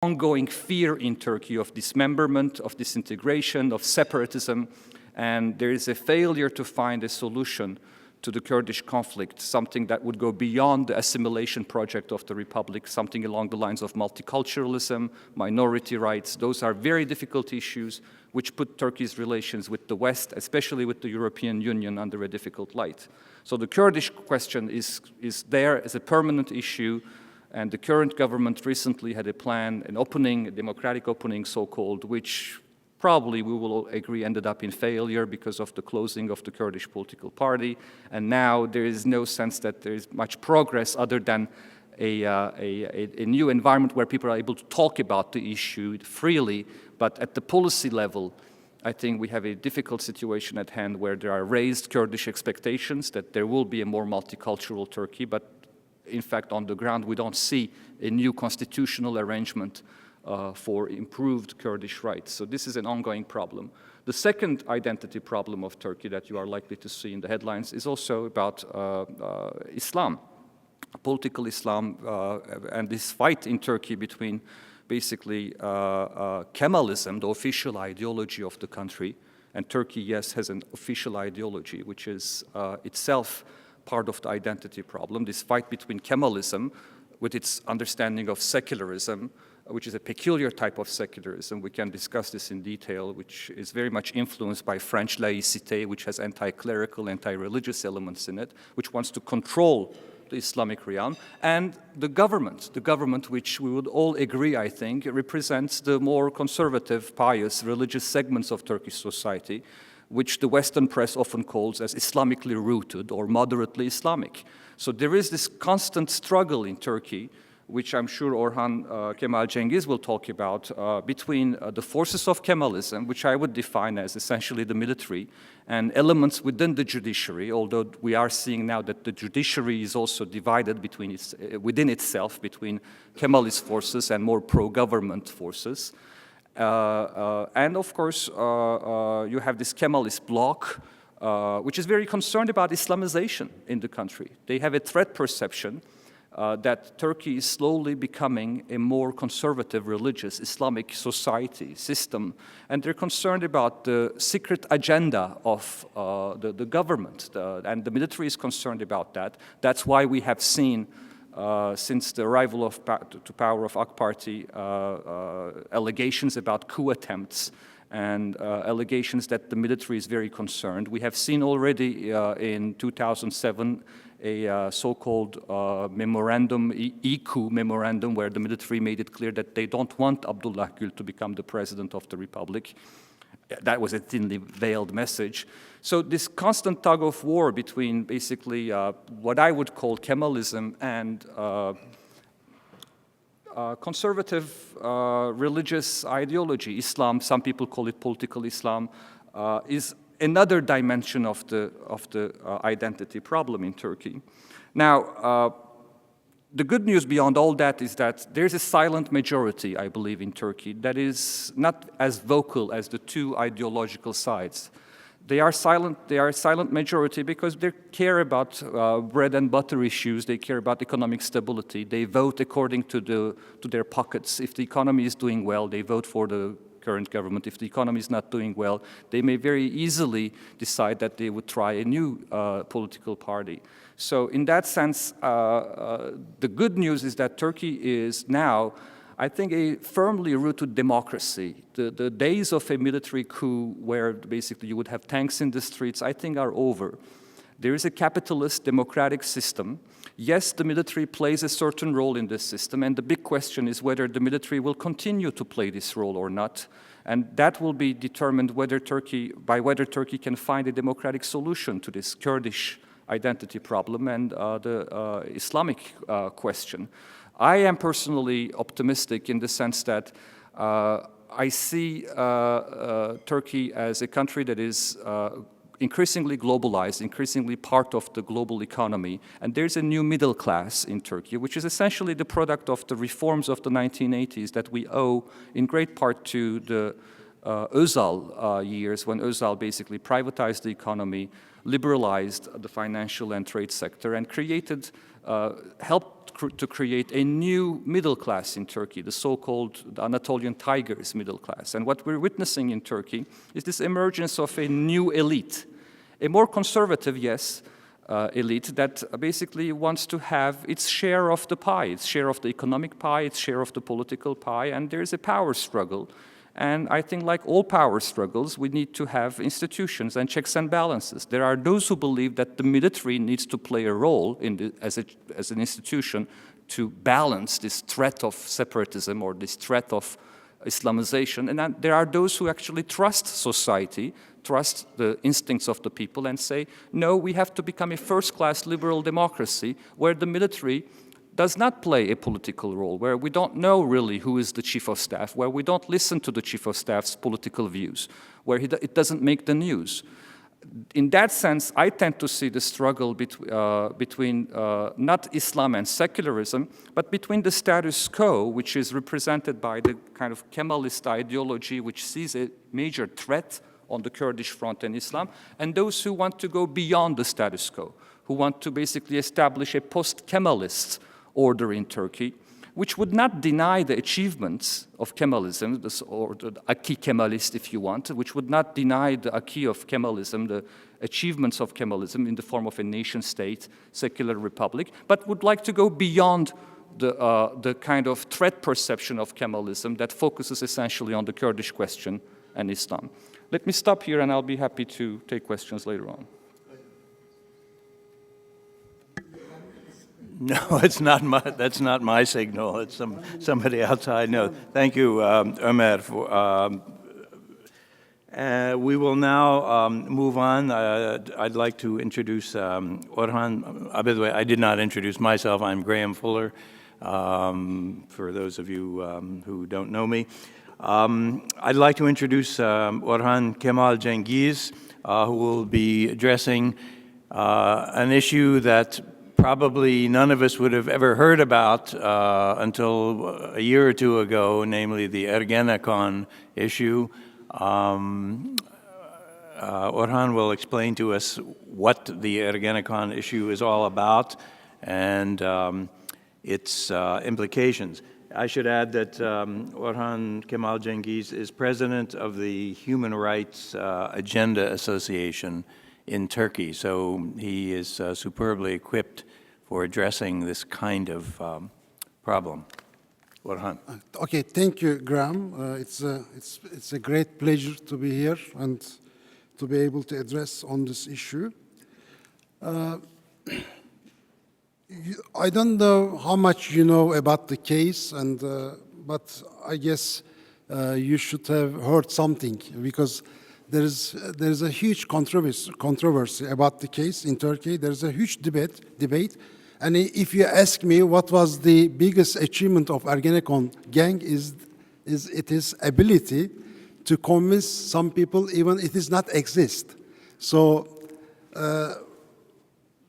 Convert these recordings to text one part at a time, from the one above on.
ongoing fear in Turkey of dismemberment, of disintegration, of separatism, and there is a failure to find a solution to the Kurdish conflict, something that would go beyond the assimilation project of the republic, something along the lines of multiculturalism, minority rights. Those are very difficult issues which put Turkey's relations with the West, especially with the European Union, under a difficult light. So the Kurdish question is there as a permanent issue, and the current government recently had a plan, an opening, a democratic opening so-called, which probably we will all agree ended up in failure because of the closing of the Kurdish political party. And now there is no sense that there is much progress other than a new environment where people are able to talk about the issue freely. But at the policy level, I think we have a difficult situation at hand where there are raised Kurdish expectations that there will be a more multicultural Turkey. But in fact, on the ground, we don't see a new constitutional arrangement for improved Kurdish rights. So this is an ongoing problem. The second identity problem of Turkey that you are likely to see in the headlines is also about Islam, political Islam, and this fight in Turkey between basically Kemalism, the official ideology of the country, and Turkey, yes, has an official ideology, which is itself part of the identity problem. This fight between Kemalism, with its understanding of secularism, which is a peculiar type of secularism. We can discuss this in detail, which is very much influenced by French laïcité, which has anti-clerical, anti-religious elements in it, which wants to control the Islamic realm, and the government which we would all agree, I think, represents the more conservative, pious, religious segments of Turkish society, which the Western press often calls as Islamically rooted or moderately Islamic. So there is this constant struggle in Turkey, which I'm sure Orhan Kemal Cengiz will talk about, between the forces of Kemalism, which I would define as essentially the military, and elements within the judiciary, although we are seeing now that the judiciary is also divided within itself, between Kemalist forces and more pro-government forces. And of course, you have this Kemalist bloc, which is very concerned about Islamization in the country. They have a threat perception that Turkey is slowly becoming a more conservative, religious, Islamic society, system, and they're concerned about the secret agenda of the government, and the military is concerned about that. That's why we have seen, since the arrival to power of AK Party, allegations about coup attempts and allegations that the military is very concerned. We have seen already in 2007 a so-called memorandum, coup memorandum, where the military made it clear that they don't want Abdullah Gül to become the president of the republic. That was a thinly veiled message. So this constant tug of war between basically what I would call Kemalism and conservative religious ideology, Islam, some people call it political Islam, is another dimension of the identity problem in Turkey. Now, the good news beyond all that is that there's a silent majority, I believe, in Turkey that is not as vocal as the two ideological sides. They are a silent majority because they care about bread and butter issues. They care about economic stability. They vote according to their pockets. If the economy is doing well, they vote for the current government. If the economy is not doing well, they may very easily decide that they would try a new political party. So in that sense, the good news is that Turkey is now, I think, a firmly rooted democracy. The days of a military coup where basically you would have tanks in the streets, I think, are over. There is a capitalist democratic system. Yes, the military plays a certain role in this system, and the big question is whether the military will continue to play this role or not. And that will be determined by whether Turkey can find a democratic solution to this Kurdish identity problem and the Islamic question. I am personally optimistic in the sense that I see Turkey as a country that is increasingly globalized, increasingly part of the global economy. And there's a new middle class in Turkey, which is essentially the product of the reforms of the 1980s that we owe in great part to the Özal years, when Özal basically privatized the economy, liberalized the financial and trade sector, and created helped to create a new middle class in Turkey, the so-called Anatolian Tigers middle class. And what we're witnessing in Turkey is this emergence of a new elite, a more conservative, yes, elite that basically wants to have its share of the pie, its share of the economic pie, its share of the political pie, and there's a power struggle. And I think like all power struggles, we need to have institutions and checks and balances. There are those who believe that the military needs to play a role in as an institution to balance this threat of separatism or this threat of Islamization. And then there are those who actually trust society, trust the instincts of the people and say, no, we have to become a first-class liberal democracy where the military does not play a political role, where we don't know really who is the chief of staff, where we don't listen to the chief of staff's political views, where it doesn't make the news. In that sense, I tend to see the struggle between not Islam and secularism, but between the status quo, which is represented by the kind of Kemalist ideology, which sees a major threat on the Kurdish front and Islam, and those who want to go beyond the status quo, who want to basically establish a post-Kemalist order in Turkey, which would not deny the achievements of Kemalism, or the acquis Kemalist, if you want, which would not deny the acquis of Kemalism, the achievements of Kemalism in the form of a nation-state, secular republic, but would like to go beyond the kind of threat perception of Kemalism that focuses essentially on the Kurdish question and Islam. Let me stop here, and I'll be happy to take questions later on. No, it's not that's not my signal. It's somebody outside. No, thank you, Omer. We will now move on. I'd like to introduce Orhan. By the way, I did not introduce myself. I'm Graham Fuller, for those of you who don't know me. I'd like to introduce Orhan Kemal Cengiz, who will be addressing an issue that probably none of us would have ever heard about until a year or two ago, namely the Ergenekon issue. Orhan will explain to us what the Ergenekon issue is all about and its implications. I should add that Orhan Kemal Cengiz is president of the Human Rights Agenda Association in Turkey, so he is superbly equipped for addressing this kind of problem. Orhan. Okay, thank you, Graham. It's a great pleasure to be here and to be able to address on this issue. I don't know how much you know about the case, but I guess you should have heard something, because there's a huge controversy about the case in Turkey. There's a huge debate. And if you ask me what was the biggest achievement of Ergenekon gang, is its ability to convince some people even it does not exist. So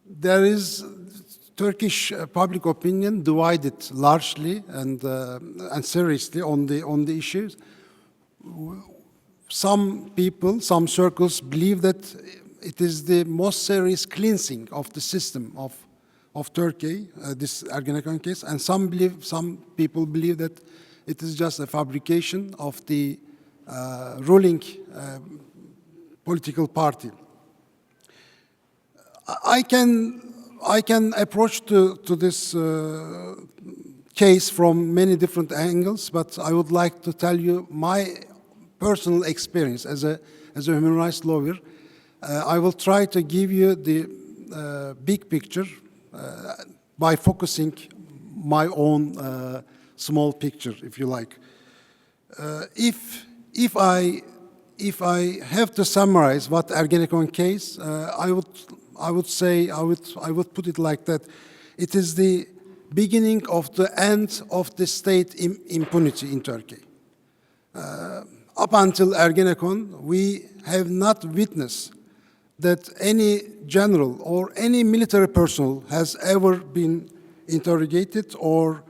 there is Turkish public opinion divided largely and seriously on the issues. Some people, some circles believe that it is the most serious cleansing of the system of Turkey, this Ergenekon case, and some people believe that it is just a fabrication of the ruling political party. I can approach to this case from many different angles, but I would like to tell you my personal experience as a human rights lawyer. I will try to give you the big picture by focusing my own small picture, if you like. If I have to summarize what Ergenekon case, I would put it like that: it is the beginning of the end of the state impunity in Turkey. Up until Ergenekon, we have not witnessed that any general or any military personnel has ever been interrogated or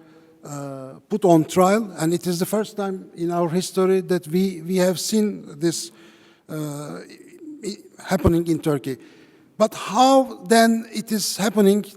put on trial, and it is the first time in our history that we have seen this happening in Turkey. But how then it is happening